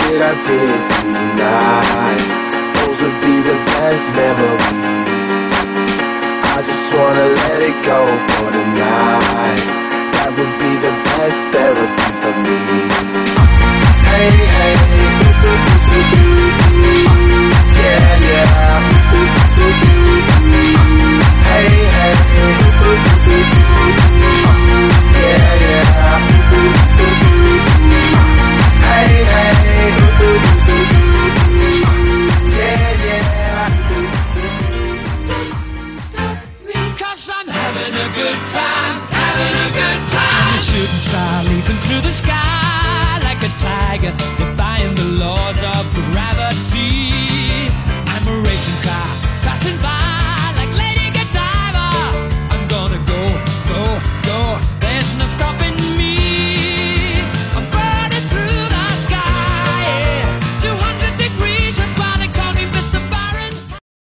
shit I did tonight, those would be the best memories. I just wanna let it go for the night. That would be the best therapy for me. Hey, hey, yeah, yeah. Hey, hey, yeah, yeah. Hey, hey, yeah, yeah. Cause I'm having a good time, having a good time. Shooting star leaping through the sky like a tiger, defying the laws of